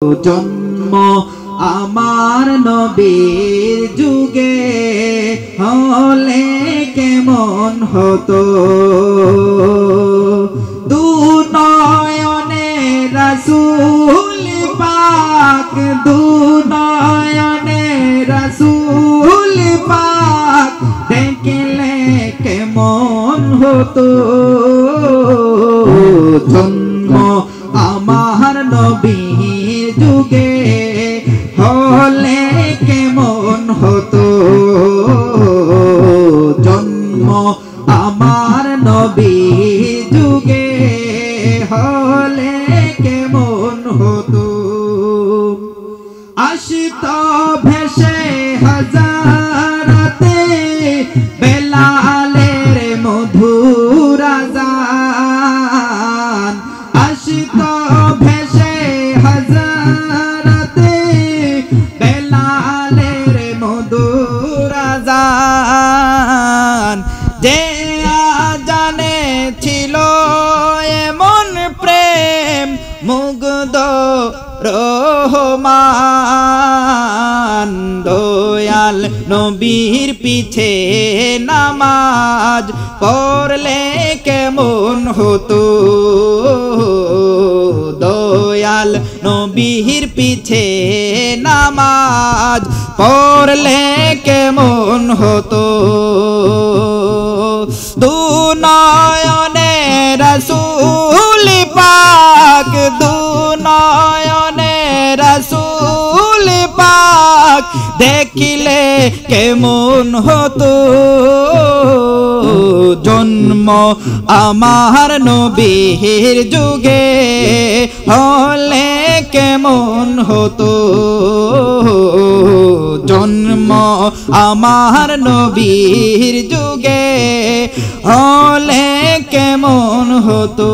জন্ম আমার নবীর যুগে হলে কেমন হতো। দু নয়নে রাসূল পাক, দু নয়নে রাসূল পাক দেখলে কেমন হতো। জন্ম আমার নবীর যুগে হলে কেমন হতো। জন্ম আমার নবীর যুগে হলে কেমন হতো। আসত ভেসে হাজারাতে বেলালের মধুর আযান। আসত ভেসে হাজারাতে বেলালের মধুর আযান। যে আযানে ছিল এমন প্রেম মুগ্ধ রহমান। দয়াল নবীর পিছে নামাজ পড়লে কেমন হতো। দয়াল নবীর পিছে নামাজ পড়লে কেমন হতো। দু নয়নে রাসূল পাক, দু নয়নে রাসূল পাক দেখিলে কেমন হতো। জন্ম আমার নবীর যুগে হলে কেমন হতো। জন্ম আমার নবীর যুগে হলে কেমন হতো।